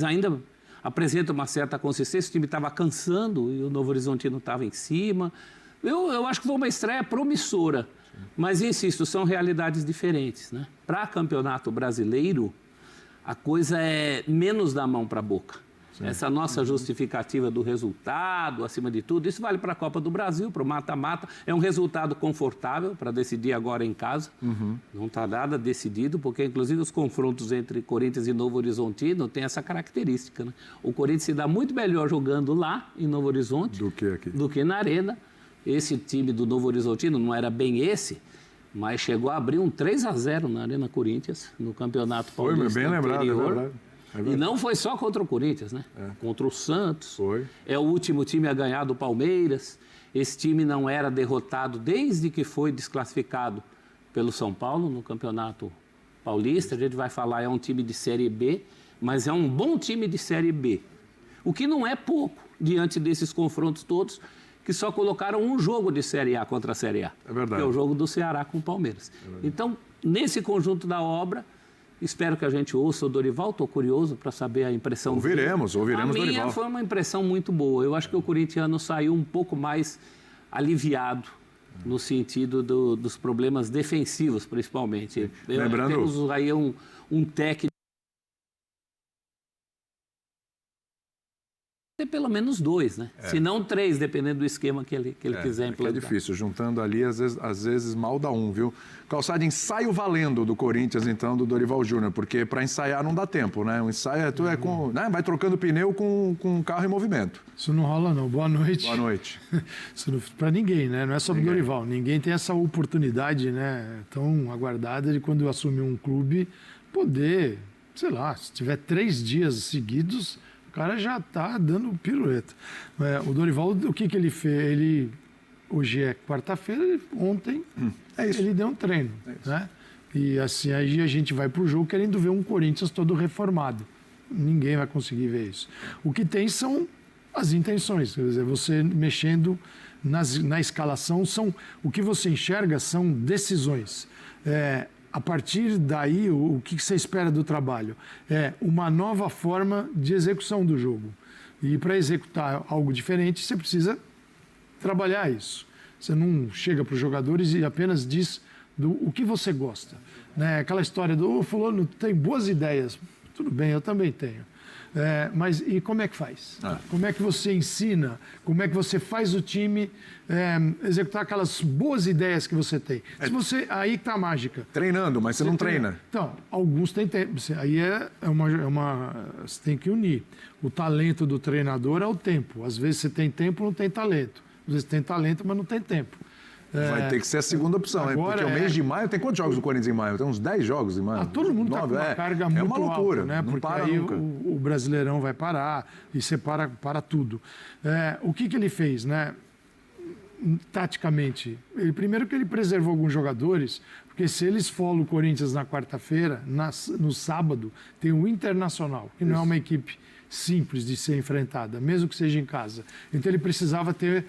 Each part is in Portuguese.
ainda apresenta uma certa consistência. O time estava cansando e o Novo Horizontino estava em cima. Eu acho que foi uma estreia promissora, mas insisto, são realidades diferentes, né? Para campeonato brasileiro, a coisa é menos da mão para a boca. Sim. Essa nossa justificativa do resultado, acima de tudo, isso vale para a Copa do Brasil, para o mata-mata. É um resultado confortável para decidir agora em casa. Não está nada decidido, porque inclusive os confrontos entre Corinthians e Novo Horizontino têm essa característica, né? O Corinthians se dá muito melhor jogando lá, em Novo Horizonte, do que na Arena. Esse time do Novo Horizontino não era bem esse, mas chegou a abrir um 3-0 na Arena Corinthians, no Campeonato Paulista. Foi bem lembrado, é verdade. E não foi só contra o Corinthians, né? Contra o Santos. Foi. É o último time a ganhar do Palmeiras. Esse time não era derrotado desde que foi desclassificado pelo São Paulo no Campeonato Paulista. A gente vai falar, é um time de Série B, mas é um bom time de Série B. O que não é pouco diante desses confrontos todos, que só colocaram um jogo de Série A contra a Série A. É verdade. Que é o jogo do Ceará com o Palmeiras. Então, nesse conjunto da obra, espero que a gente ouça o Dorival. Estou curioso para saber a impressão dele. Ouviremos Dorival. A minha foi uma impressão muito boa. Eu acho que o corintiano saiu um pouco mais aliviado no sentido dos problemas defensivos, principalmente. Temos aí um técnico. Pelo menos 2, né? Se não 3, dependendo do esquema que ele quiser implantar. É difícil, juntando ali, às vezes mal dá um, viu? Calçado, ensaio valendo do Corinthians, então, do Dorival Júnior, porque para ensaiar não dá tempo, né? O ensaio né? Vai trocando pneu com o carro em movimento. Isso não rola, não. Boa noite. Boa noite. Para ninguém, né? Não é só para o Dorival. Ninguém tem essa oportunidade, né? Tão aguardada de quando assumir um clube poder, sei lá, se tiver 3 dias seguidos, o cara já está dando pirueta. O Dorival, o que ele fez? Hoje é quarta-feira, ontem ele deu um treino. Né? E assim, aí a gente vai para o jogo querendo ver um Corinthians todo reformado. Ninguém vai conseguir ver isso. O que tem são as intenções. Quer dizer, você mexendo na escalação, o que você enxerga são decisões. A partir daí, o que você espera do trabalho? É uma nova forma de execução do jogo. E para executar algo diferente, você precisa trabalhar isso. Você não chega para os jogadores e apenas diz o que você gosta. Né? Aquela história do fulano tem boas ideias. Tudo bem, eu também tenho. Mas e como é que faz? Como é que você ensina? Como é que você faz o time executar aquelas boas ideias que você tem? Se você, aí está a mágica. Treinando, mas você não treina. Então, alguns têm tempo. Aí você tem que unir. O talento do treinador ao tempo. Às vezes você tem tempo, não tem talento. Às vezes tem talento, mas não tem tempo. Vai ter que ser a segunda opção, agora, porque o mês de maio, tem quantos jogos do Corinthians em maio? Tem uns 10 jogos em maio. Todo mundo está com uma carga muito alta. É uma loucura, né? Não porque para aí nunca. O Brasileirão vai parar e você para tudo. O que ele fez, né? Taticamente? Primeiro que ele preservou alguns jogadores, porque se ele esfola o Corinthians na quarta-feira, no sábado, tem o Internacional, que não é uma equipe simples de ser enfrentada, mesmo que seja em casa. Então ele precisava ter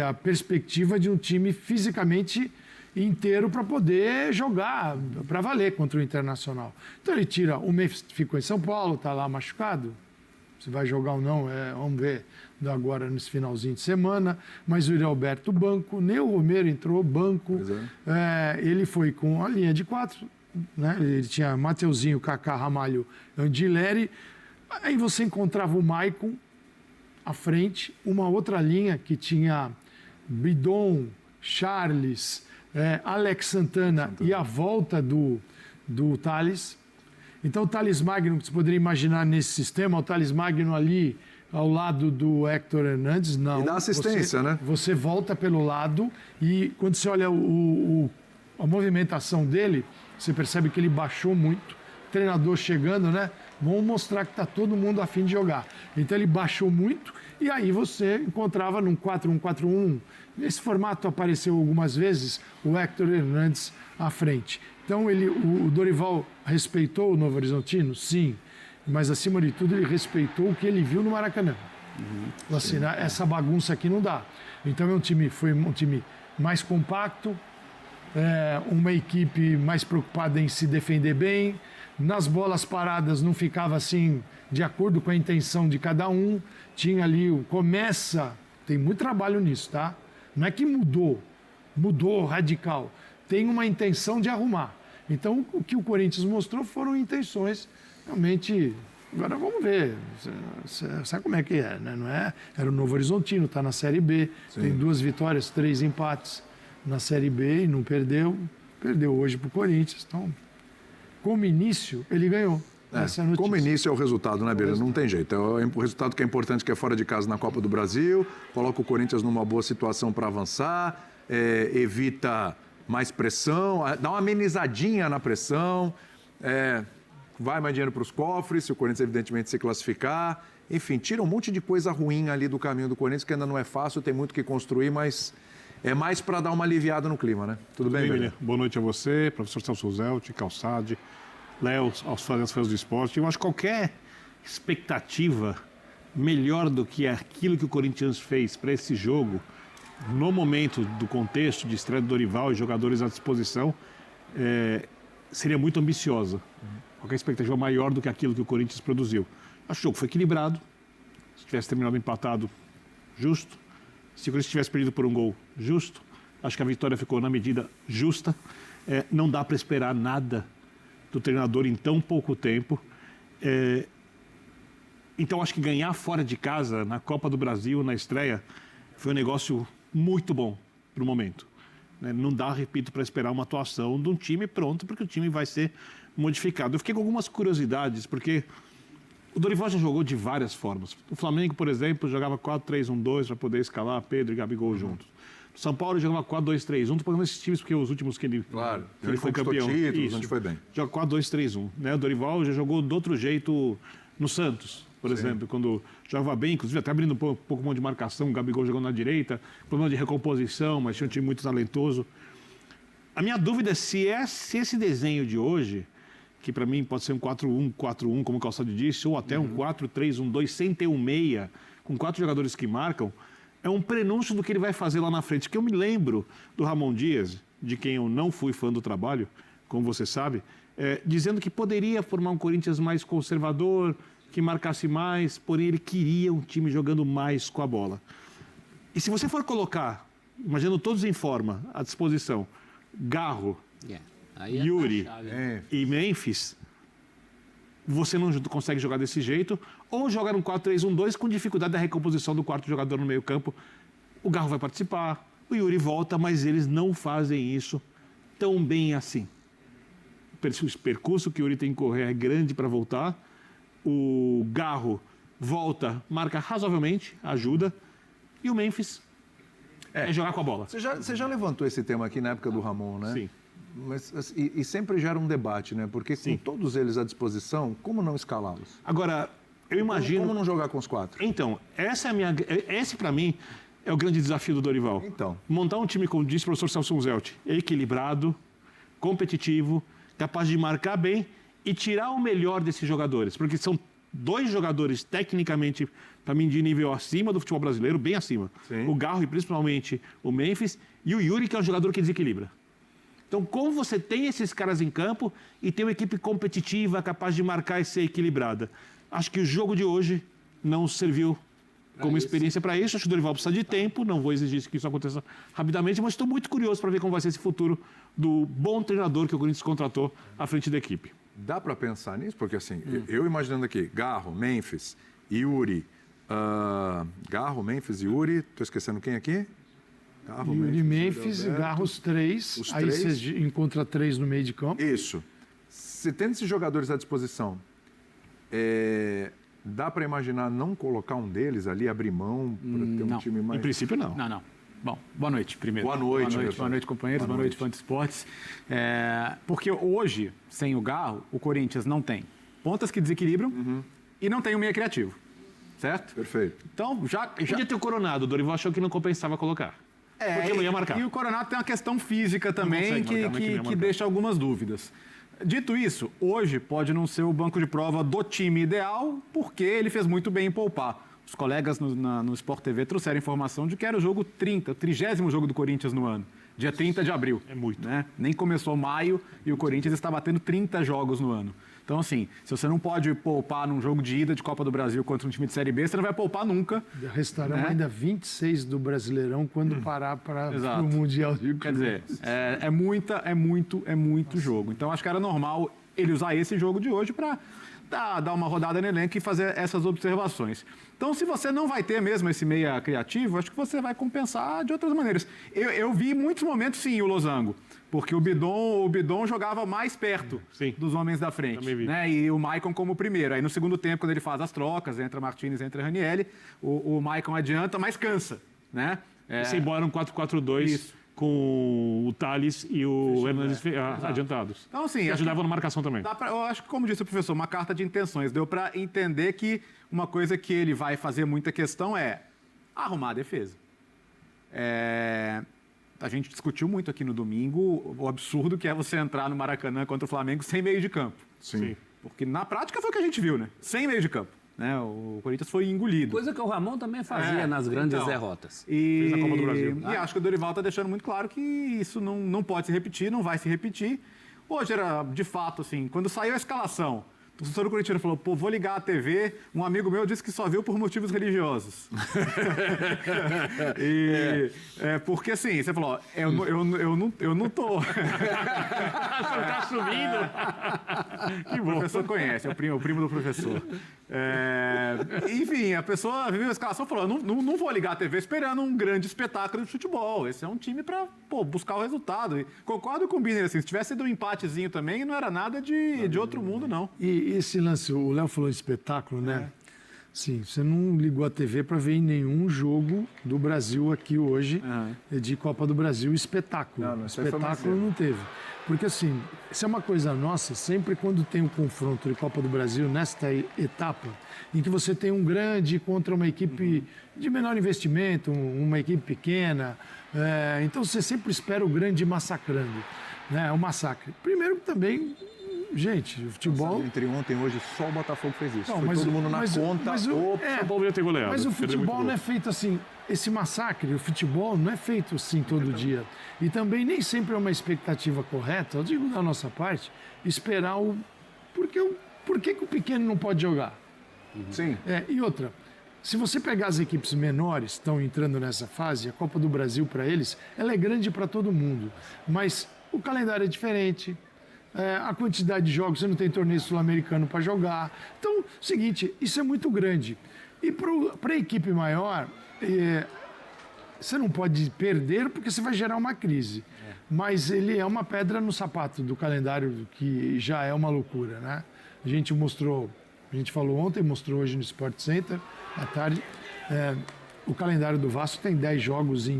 a perspectiva de um time fisicamente inteiro para poder jogar, para valer contra o Internacional. Então ele tira, o Memphis ficou em São Paulo, está lá machucado, se vai jogar ou não, vamos ver agora nesse finalzinho de semana, mas o Yuri Alberto banco, nem o Romero entrou, banco, ele foi com a linha de 4, né? Ele tinha Mateuzinho, Kaká, Ramalho, Andileri. Aí você encontrava o Maicon à frente, uma outra linha que tinha Bidon, Charles, Alex Santana e a volta do Thales. Então o Thales Magno, que você poderia imaginar nesse sistema, o Thales Magno ali ao lado do Héctor Hernandes, não. E dá assistência, né? Você volta pelo lado e quando você olha a movimentação dele, você percebe que ele baixou muito. Treinador chegando, né? Vamos mostrar que está todo mundo a fim de jogar. Então ele baixou muito e aí você encontrava num 4-1-4-1. Nesse formato apareceu algumas vezes o Héctor Hernandes à frente. Então o Dorival respeitou o Novo Horizontino? Sim. Mas acima de tudo ele respeitou o que ele viu no Maracanã. Assim, essa bagunça aqui não dá. Então foi um time mais compacto, uma equipe mais preocupada em se defender bem, nas bolas paradas não ficava assim, de acordo com a intenção de cada um. Tinha ali, tem muito trabalho nisso, tá? Não é que mudou radical. Tem uma intenção de arrumar. Então, o que o Corinthians mostrou foram intenções realmente. Agora vamos ver. Sabe como é que é, né? Não é? Era o Novo Horizontino, está na Série B, Sim. Tem 2 vitórias, 3 empates na Série B e não perdeu. Perdeu hoje para o Corinthians. Então, como início, ele ganhou. Essa é a notícia. Como início é o resultado, né, Beira? Não tem jeito. É o resultado que é importante, que é fora de casa na Copa do Brasil, coloca o Corinthians numa boa situação para avançar, evita mais pressão, dá uma amenizadinha na pressão, vai mais dinheiro para os cofres, se o Corinthians evidentemente se classificar. Enfim, tira um monte de coisa ruim ali do caminho do Corinthians, que ainda não é fácil, tem muito que construir, mas é mais para dar uma aliviada no clima, né? Tudo bem, Beira? Boa noite a você, professor Celso Zelt, Calçade, Léo, aos fãs do esporte. Eu acho que qualquer expectativa melhor do que aquilo que o Corinthians fez para esse jogo, no momento do contexto de estreia do Dorival e jogadores à disposição, seria muito ambiciosa. Qualquer expectativa maior do que aquilo que o Corinthians produziu. Acho que o jogo foi equilibrado. Se tivesse terminado empatado, justo. Se o Corinthians tivesse perdido por um gol, justo. Acho que a vitória ficou na medida justa. Não dá para esperar nada do treinador em tão pouco tempo. Então, acho que ganhar fora de casa, na Copa do Brasil, na estreia, foi um negócio muito bom para o momento. Não dá, repito, para esperar uma atuação de um time pronto, porque o time vai ser modificado. Eu fiquei com algumas curiosidades, porque o Dorival já jogou de várias formas. O Flamengo, por exemplo, jogava 4-3-1-2 para poder escalar Pedro e Gabigol juntos. O São Paulo jogava 4-2-3-1. Estou falando desses times porque os últimos que ele foi campeão. Títulos, onde foi bem. Joga 4-2-3-1. Né? O Dorival já jogou de outro jeito no Santos, por exemplo, quando jogava bem, inclusive até abrindo um pouco mão de marcação, o Gabigol jogando na direita, problema de recomposição, mas tinha um time muito talentoso. A minha dúvida é se esse desenho de hoje, que para mim pode ser um 4-1-4-1, como o Calçado disse, ou até um 4-3-1-2, sem ter um meia, com 4 jogadores que marcam, é um prenúncio do que ele vai fazer lá na frente. Que eu me lembro do Ramon Dias, de quem eu não fui fã do trabalho, como você sabe, dizendo que poderia formar um Corinthians mais conservador, que marcasse mais, porém ele queria um time jogando mais com a bola. E se você for colocar, imaginando todos em forma, à disposição, Garro, Yuri e Memphis, você não consegue jogar desse jeito, ou jogar um 4-3-1-2 com dificuldade da recomposição do quarto jogador no meio campo. O Garro vai participar, o Yuri volta, mas eles não fazem isso tão bem assim. O percurso que o Yuri tem que correr é grande para voltar. O Garro volta, marca razoavelmente, ajuda. E o Memphis é jogar com a bola. Você já levantou esse tema aqui na época do Ramon, né? Sim. Mas, e sempre gera um debate, né? Porque com todos eles à disposição, como não escalá-los? Agora, eu imagino... Como não jogar com os 4? Então, esse para mim é o grande desafio do Dorival. Então. Montar um time, como disse o professor Celso Zelt, equilibrado, competitivo, capaz de marcar bem e tirar o melhor desses jogadores. Porque são 2 jogadores tecnicamente, para mim, de nível acima do futebol brasileiro, bem acima. Sim. O Garro e principalmente o Memphis, e o Yuri, que é um jogador que desequilibra. Então, como você tem esses caras em campo e tem uma equipe competitiva, capaz de marcar e ser equilibrada? Acho que o jogo de hoje não serviu como experiência para isso. Acho que o Dorival precisa de tempo, não vou exigir que isso aconteça rapidamente, mas estou muito curioso para ver como vai ser esse futuro do bom treinador que o Corinthians contratou à frente da equipe. Dá para pensar nisso? Porque assim, eu imaginando aqui, Garro, Memphis, Yuri, Garro, Memphis e Yuri, estou esquecendo quem aqui? Garro, Memphis, Garro, os 3. Aí você encontra 3 no meio de campo. Isso. Se tendo esses jogadores à disposição, dá para imaginar não colocar um deles ali, abrir mão para ter um time mais... Em princípio, não. Não. Bom, boa noite, primeiro. Boa noite, companheiros. Boa noite, fã de esportes. Porque hoje, sem o Garro, o Corinthians não tem pontas que desequilibram e não tem um meia criativo. Certo? Perfeito. Então, já... Podia ter o Coronado. O Dorival achou que não compensava colocar. Porque não ia marcar. E o Coronado tem uma questão física também que deixa algumas dúvidas. Dito isso, hoje pode não ser o banco de prova do time ideal, porque ele fez muito bem em poupar. Os colegas no Sport TV trouxeram informação de que era o jogo 30, o 30º jogo do Corinthians no ano, dia 30 de abril. É muito. Né? Nem começou maio e o Corinthians está batendo 30 jogos no ano. Então, assim, se você não pode poupar num jogo de ida de Copa do Brasil contra um time de Série B, você não vai poupar nunca. Restarão né? ainda 26 do Brasileirão quando parar para o Mundial de Quer dizer, é muito jogo. Então, acho que era normal ele usar esse jogo de hoje para dar uma rodada no elenco e fazer essas observações. Então, se você não vai ter mesmo esse meia criativo, acho que você vai compensar de outras maneiras. Eu vi em muitos momentos, sim, o losango, porque o Bidon jogava mais perto dos homens da frente, né? E o Maicon como primeiro. Aí, no segundo tempo, quando ele faz as trocas, entra Martínez, entra Ranieri, o Maicon adianta, mas cansa, né? Você embora um 4-4-2 com o Thales e o Hernandes adiantados. Então, assim, ajudava na marcação também. Eu acho que, como disse o professor, uma carta de intenções. Deu para entender que uma coisa que ele vai fazer muita questão é arrumar a defesa. A gente discutiu muito aqui no domingo o absurdo que é você entrar no Maracanã contra o Flamengo sem meio de campo. Sim. Porque na prática foi o que a gente viu, né? Sem meio de campo. Né? O Corinthians foi engolido. Coisa que o Ramon também fazia nas grandes derrotas. Fez na Copa do Brasil. E acho que o Dorival está deixando muito claro que isso não pode se repetir, não vai se repetir. Hoje era, de fato, assim, quando saiu a escalação, o professor do Corinthians falou, pô, vou ligar a TV, um amigo meu disse que só viu por motivos religiosos. Porque assim, você falou, eu não tô. Você tá subindo? Que bom. O professor conhece, é o primo do professor. Enfim, a pessoa viu a escalação e falou, não vou ligar a TV esperando um grande espetáculo de futebol. Esse é um time para buscar o resultado. E concordo com o Biner, assim, se tivesse sido um empatezinho também, não era nada de outro mundo, não. E esse lance, o Léo falou de espetáculo, né? Sim, você não ligou a TV para ver nenhum jogo do Brasil aqui hoje de Copa do Brasil espetáculo. Espetáculo não teve. Porque assim, isso é uma coisa nossa, sempre quando tem um confronto de Copa do Brasil nesta etapa, em que você tem um grande contra uma equipe de menor investimento, uma equipe pequena, então você sempre espera o grande massacrando, né? O massacre. Primeiro que também... Gente, o futebol... Entre ontem e hoje, só o Botafogo fez isso. Não, foi todo mundo na conta. São Paulo ia ter goleado. Mas o futebol não é feito assim. Esse massacre, o futebol não é feito assim todo dia. E também nem sempre é uma expectativa correta, eu digo da nossa parte, esperar o... Por que o pequeno não pode jogar? Sim. E outra, se você pegar as equipes menores que estão entrando nessa fase, a Copa do Brasil para eles, ela é grande para todo mundo. Mas o calendário é diferente. A quantidade de jogos, você não tem torneio sul-americano para jogar. Então, seguinte, isso é muito grande. E para a equipe maior, você não pode perder porque você vai gerar uma crise. Mas ele é uma pedra no sapato do calendário, que já é uma loucura, né? A gente falou ontem, mostrou hoje no Sport Center, à tarde. O calendário do Vasco tem 10 jogos em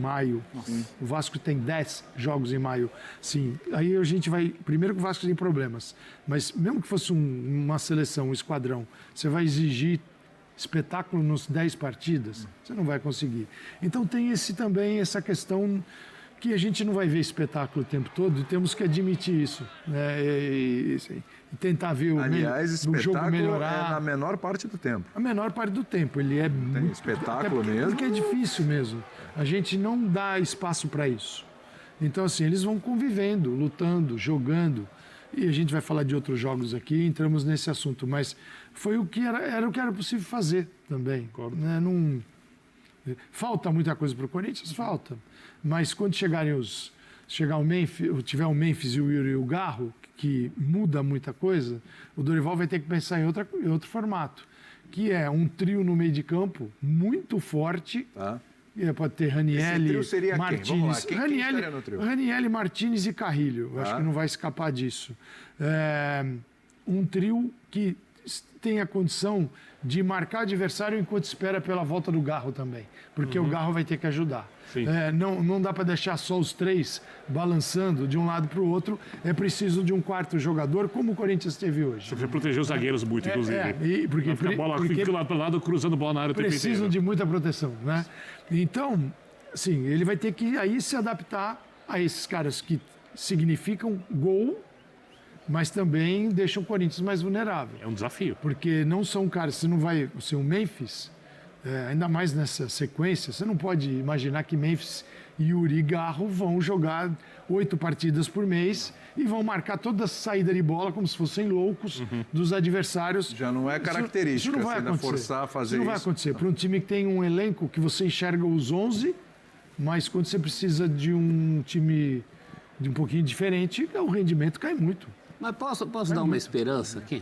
maio. Nossa. O Vasco tem 10 jogos em maio. Sim. Aí a gente vai... Primeiro que o Vasco tem problemas. Mas mesmo que fosse uma seleção, um esquadrão, você vai exigir espetáculo nos 10 partidas? Você não vai conseguir. Então tem também essa questão que a gente não vai ver espetáculo o tempo todo e temos que admitir isso, né? E tentar ver o jogo melhorar. É na menor parte do tempo. A menor parte do tempo. Ele é muito espetáculo mesmo. Porque é difícil mesmo. A gente não dá espaço para isso. Então, assim, eles vão convivendo, lutando, jogando. E a gente vai falar de outros jogos aqui, entramos nesse assunto. Mas foi o que era o que era possível fazer também. Né? Falta muita coisa para o Corinthians? Falta. Mas quando tiver o Memphis e o Yuri e o Garro, que muda muita coisa, o Dorival vai ter que pensar em outro formato, que é um trio no meio de campo muito forte. Pode ter Ranieri, Martínez. Ranieri, Martínez e Carrilho. Eu acho que não vai escapar disso. Um trio que tem a condição de marcar adversário enquanto espera pela volta do Garro também. Porque o Garro vai ter que ajudar. Não dá para deixar só os três balançando de um lado para o outro. É preciso de um quarto jogador, como o Corinthians teve hoje. Você precisa proteger os zagueiros muito, inclusive. Porque a bola fica lado para lado, cruzando a bola na área o tempo inteiro. Precisam de muita proteção, né? Então, sim, ele vai ter que aí se adaptar a esses caras que significam gol, mas também deixam o Corinthians mais vulnerável. É um desafio. Porque não são caras, você não vai... O Memphis, ainda mais nessa sequência, você não pode imaginar que Memphis e Yuri e Garro vão jogar 8 partidas por mês e vão marcar toda a saída de bola como se fossem loucos dos adversários. Já não é característica, isso não vai ainda acontecer. forçar a fazer isso. Não vai acontecer. Para um time que tem um elenco que você enxerga os 11, mas quando você precisa de um time de um pouquinho diferente, o rendimento cai muito. Mas posso dar uma esperança aqui?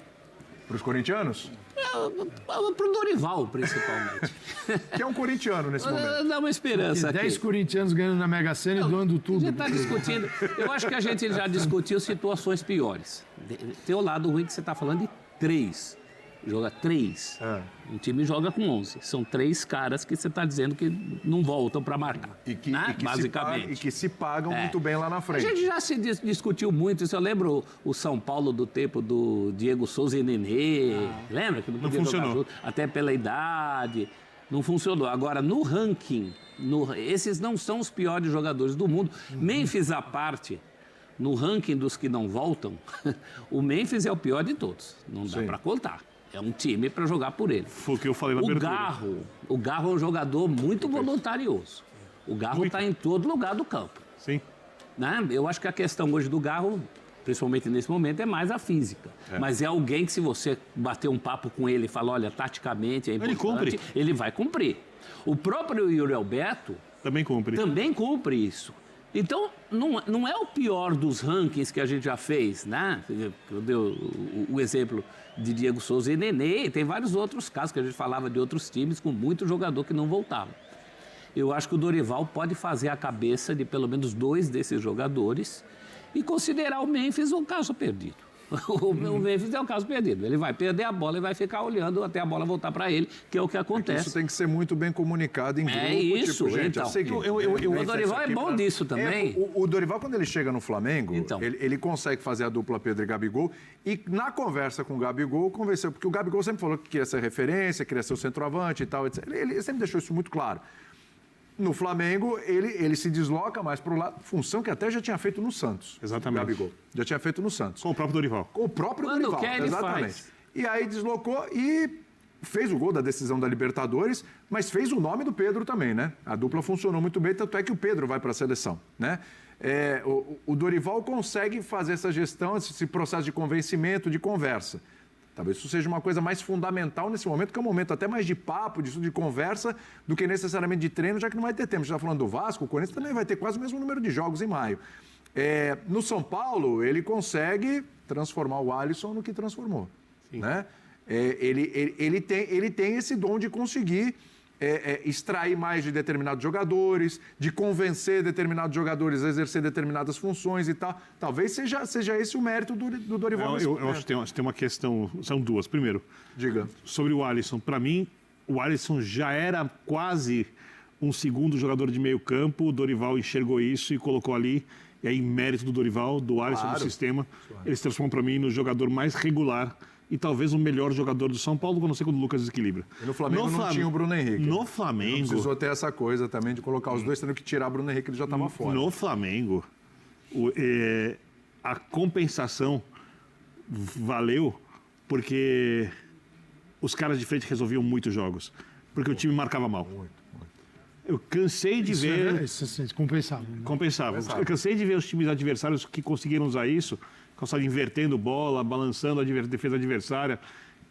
Para os corintianos? Para o Dorival, principalmente. Que é um corintiano nesse momento. Dá uma esperança aqui. 10 corintianos ganhando na Mega Sena e doando A tudo. gente está discutindo. Eu acho que a gente já discutiu situações piores. Tem o lado ruim que você está falando de 3. Joga 3. Um time joga com 11. São 3 caras que você está dizendo que não voltam para marcar. Basicamente. Que se pagam muito bem lá na frente. A gente já se discutiu muito isso. Eu lembro o São Paulo do tempo do Diego Souza e Nenê. Lembra que não podia jogar junto? Até pela idade. Não funcionou. Agora, no ranking, esses não são os piores jogadores do mundo. Memphis à parte, no ranking dos que não voltam, o Memphis é o pior de todos. Não dá para contar. É um time para jogar por ele. Foi o que eu falei na abertura. O Garro é um jogador muito voluntarioso. O Garro está em todo lugar do campo. Sim. Né? Eu acho que a questão hoje do Garro, principalmente nesse momento, é mais a física. Mas é alguém que, se você bater um papo com ele e falar, olha, taticamente é importante, ele vai cumprir. O próprio Yuri Alberto também cumpre isso. Então, não é o pior dos rankings que a gente já fez, né? Eu dei o exemplo de Diego Souza e Nenê, e tem vários outros casos que a gente falava de outros times com muito jogador que não voltava. Eu acho que o Dorival pode fazer a cabeça de pelo menos 2 desses jogadores e considerar o Memphis um caso perdido. O Memphis é um caso perdido. Ele vai perder a bola e vai ficar olhando até a bola voltar para ele, que é o que acontece. Isso tem que ser muito bem comunicado em grupo. É isso, tipo, gente, então. É o seguinte, o Dorival é bom disso também. O Dorival, quando ele chega no Flamengo, ele consegue fazer a dupla Pedro e Gabigol. E na conversa com o Gabigol, convenceu, porque o Gabigol sempre falou que queria ser referência, queria ser o centroavante e tal, etc. Ele sempre deixou isso muito claro. No Flamengo, ele se desloca mais para o lado, função que até já tinha feito no Santos. Exatamente. O Gabigol. Já tinha feito no Santos. Com o próprio Dorival. Com o próprio Quando Dorival, quer, ele exatamente. faz. E aí deslocou e fez o gol da decisão da Libertadores, mas fez o nome do Pedro também, né? A dupla funcionou muito bem, tanto é que o Pedro vai para a seleção, né? O Dorival consegue fazer essa gestão, esse processo de convencimento, de conversa. Talvez isso seja uma coisa mais fundamental nesse momento, que é um momento até mais de papo, de conversa, do que necessariamente de treino, já que não vai ter tempo. Você está falando do Vasco, o Corinthians também vai ter quase o mesmo número de jogos em maio. No São Paulo, ele consegue transformar o Alisson no que transformou. Né? Ele tem esse dom de conseguir extrair mais de determinados jogadores, de convencer determinados jogadores a exercer determinadas funções e tal. Talvez seja esse o mérito do Dorival. Eu acho que tem uma questão, são duas. Primeiro, diga. Sobre o Alisson. Para mim, o Alisson já era quase um segundo jogador de meio campo. O Dorival enxergou isso e colocou ali. E aí, mérito do Dorival, do Alisson, do sistema. Ele se transformou para mim no jogador mais regular e talvez o melhor jogador do São Paulo, quando não sei quando o Lucas desequilibra. E no Flamengo não tinha o Bruno Henrique. No Flamengo... Não precisou ter essa coisa também de colocar os dois, tendo que tirar o Bruno Henrique, ele já estava fora. No Flamengo, a compensação valeu porque os caras de frente resolviam muitos jogos. Porque o time marcava mal. Eu cansei de ver... Isso compensava. Né? Compensava. Eu cansei de ver os times adversários que conseguiram usar isso, invertendo bola, balançando a defesa adversária,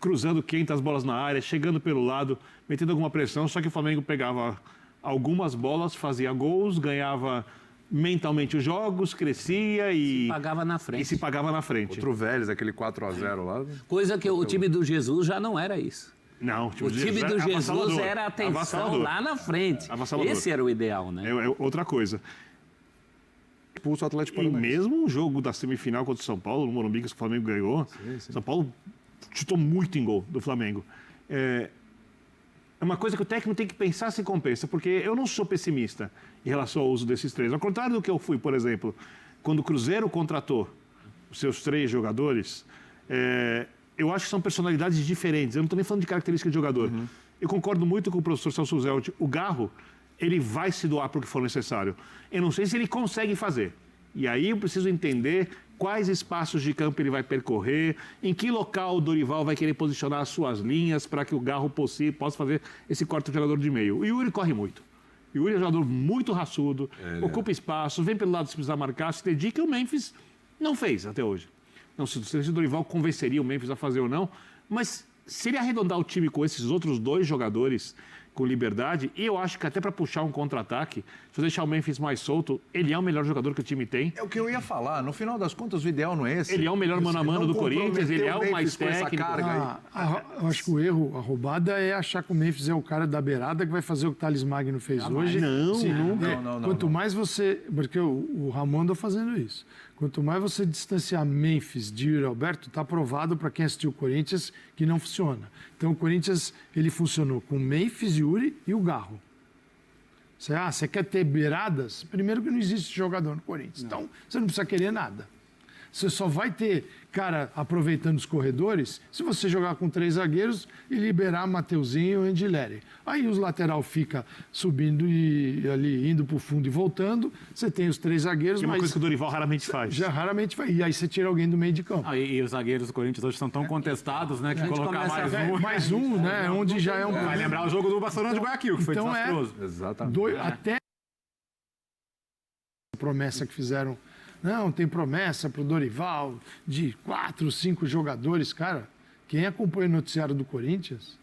cruzando 500 bolas na área, chegando pelo lado, metendo alguma pressão, só que o Flamengo pegava algumas bolas, fazia gols, ganhava mentalmente os jogos, crescia e... Se pagava na frente. E se pagava na frente. Outro Vélez, aquele 4-0 lá. Coisa que o time do Jesus já não era isso. Não, o time do Jesus era atenção lá na frente. Esse era o ideal, né? É outra coisa. Expulso o Atlético Paranaense. E mesmo um jogo da semifinal contra o São Paulo, no Morumbi, que o Flamengo ganhou, São Paulo chutou muito em gol do Flamengo. É uma coisa que o técnico tem que pensar se compensa, porque eu não sou pessimista em relação ao uso desses 3. Ao contrário do que eu fui, por exemplo, quando o Cruzeiro contratou os seus 3 jogadores, eu acho que são personalidades diferentes. Eu não estou nem falando de característica de jogador. Eu concordo muito com o professor Celso Zelt. O Garro, ele vai se doar para o que for necessário. Eu não sei se ele consegue fazer. E aí eu preciso entender quais espaços de campo ele vai percorrer, em que local o Dorival vai querer posicionar as suas linhas para que o Garro possa fazer esse quarto jogador de meio. O Yuri corre muito. Yuri é um jogador muito raçudo, ocupa espaço, vem pelo lado se precisar marcar, se dedica, e o Memphis não fez até hoje. Não sei se o Dorival convenceria o Memphis a fazer ou não, mas se ele arredondar o time com esses outros 2 jogadores com liberdade, e eu acho que até para puxar um contra-ataque, se eu deixar o Memphis mais solto, ele é o melhor jogador que o time tem. É o que eu ia falar. No final das contas, o ideal não é esse. Ele é o melhor mano a mano do Corinthians, ele é o mais com essa técnico. carga aí. Eu acho que o erro, a roubada é achar que o Memphis é o cara da beirada que vai fazer o que o Thales Magno fez hoje. Não, Quanto mais você... Porque o Ramon andou fazendo isso. Quanto mais você distanciar Memphis de Yuri Alberto, está provado para quem assistiu o Corinthians que não funciona. Então o Corinthians ele funcionou com Memphis, Yuri e o Garro. Você quer ter beiradas? Primeiro que não existe jogador no Corinthians. Então você não precisa querer nada. Você só vai ter cara aproveitando os corredores se você jogar com 3 zagueiros e liberar Mateuzinho e Andileri. Aí os lateral fica subindo e ali indo para o fundo e voltando. Você tem os 3 zagueiros, Que é uma mas coisa que o Dorival raramente faz. já raramente vai. E aí você tira alguém do meio de campo. E os zagueiros do Corinthians hoje são tão contestados, né? Que colocar mais um... né? Onde já é um Vai problema. lembrar o jogo do Barcelona de Guayaquil, que foi Então desastroso. Exatamente. Até a promessa que fizeram. Não, tem promessa para o Dorival de 4, 5 jogadores. Cara, quem acompanha o noticiário do Corinthians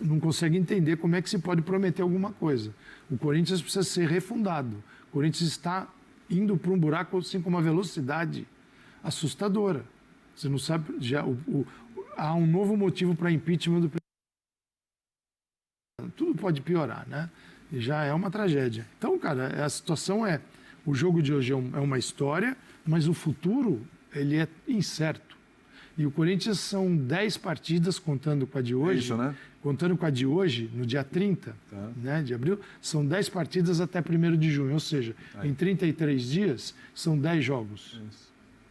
não consegue entender como é que se pode prometer alguma coisa. O Corinthians precisa ser refundado. O Corinthians está indo para um buraco assim, com uma velocidade assustadora. Você não sabe... há um novo motivo para impeachment do presidente. Tudo pode piorar, né? E já é uma tragédia. Então, cara, a situação é... O jogo de hoje é uma história, mas o futuro, ele é incerto. E o Corinthians são 10 partidas, contando com a de hoje. Isso, né? Contando com a de hoje, no dia 30 né, de abril, são 10 partidas até 1º de junho. Ou seja, em 33 dias, são 10 jogos.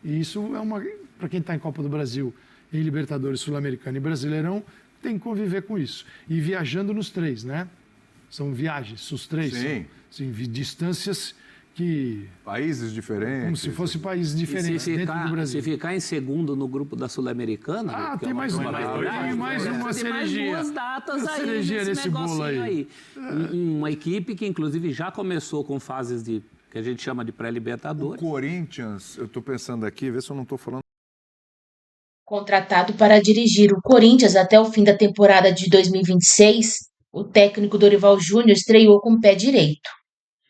E isso é para quem está em Copa do Brasil, em Libertadores, Sul-Americano e Brasileirão, tem que conviver com isso. E viajando nos 3, né? São viagens, os 3. Sim. São distâncias que... Países diferentes. Como se fossem países diferentes dentro do Brasil. Se ficar em segundo no grupo da Sul-Americana... tem mais uma cerejinha. Tem mais 2 datas aí cerejinha nesse bolo aí. Uma equipe que, inclusive, já começou com fases que a gente chama de pré-libertadores. O Corinthians, eu estou pensando aqui, vê se eu não estou falando. Contratado para dirigir o Corinthians até o fim da temporada de 2026, o técnico Dorival Júnior estreou com o pé direito.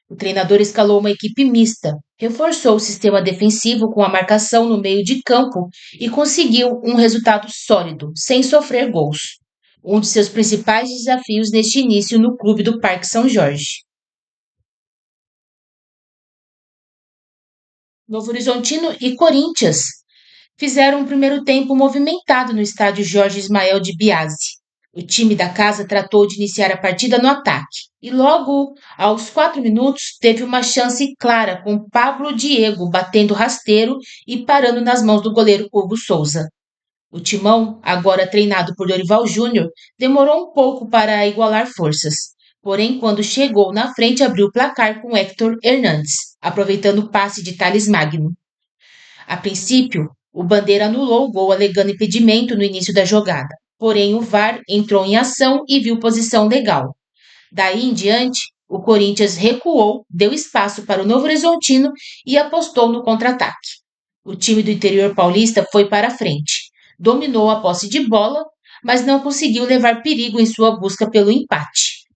O treinador escalou uma equipe mista, reforçou o sistema defensivo com a marcação no meio de campo e conseguiu um resultado sólido, sem sofrer gols. Um de seus principais desafios neste início no clube do Parque São Jorge. Novo Horizontino e Corinthians fizeram um primeiro tempo movimentado no estádio Jorge Ismael de Biasi. O time da casa tratou de iniciar a partida no ataque e logo aos 4 minutos teve uma chance clara com Pablo Diego batendo rasteiro e parando nas mãos do goleiro Hugo Souza. O timão, agora treinado por Dorival Júnior, demorou um pouco para igualar forças. Porém, quando chegou na frente, abriu o placar com Héctor Hernandes, aproveitando o passe de Thales Magno. A princípio, o Bandeira anulou o gol alegando impedimento no início da jogada. Porém, o VAR entrou em ação e viu posição legal. Daí em diante, o Corinthians recuou, deu espaço para o Novo Horizontino e apostou no contra-ataque. O time do interior paulista foi para a frente, dominou a posse de bola, mas não conseguiu levar perigo em sua busca pelo empate.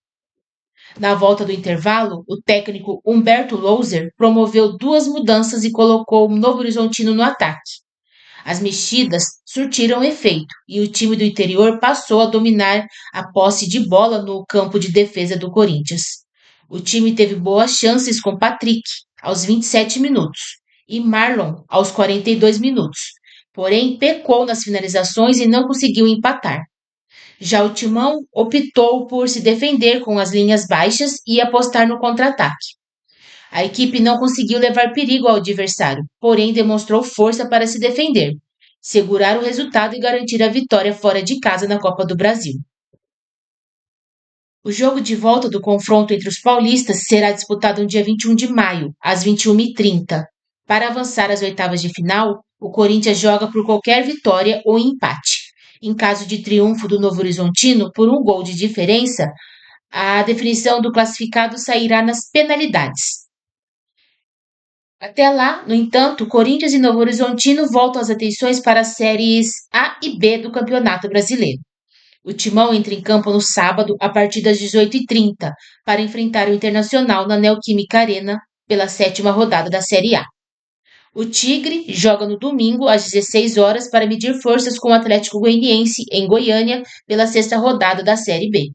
Na volta do intervalo, o técnico Humberto Louser promoveu 2 mudanças e colocou o Novo Horizontino no ataque. As mexidas surtiram efeito e o time do interior passou a dominar a posse de bola no campo de defesa do Corinthians. O time teve boas chances com Patrick, aos 27 minutos, e Marlon, aos 42 minutos. Porém, pecou nas finalizações e não conseguiu empatar. Já o Timão optou por se defender com as linhas baixas e apostar no contra-ataque. A equipe não conseguiu levar perigo ao adversário, porém demonstrou força para se defender, segurar o resultado e garantir a vitória fora de casa na Copa do Brasil. O jogo de volta do confronto entre os paulistas será disputado no dia 21 de maio, às 21h30. Para avançar às oitavas de final, o Corinthians joga por qualquer vitória ou empate. Em caso de triunfo do Novo Horizontino por 1 gol de diferença, A definição do classificado sairá nas penalidades. Até lá, no entanto, Corinthians e Novo Horizontino voltam as atenções para as séries A e B do Campeonato Brasileiro. O Timão entra em campo no sábado, a partir das 18h30, para enfrentar o Internacional na Neoquímica Arena pela 7ª rodada da Série A. O Tigre joga no domingo, às 16 horas, para medir forças com o Atlético Goianiense, em Goiânia, pela 6ª rodada da Série B.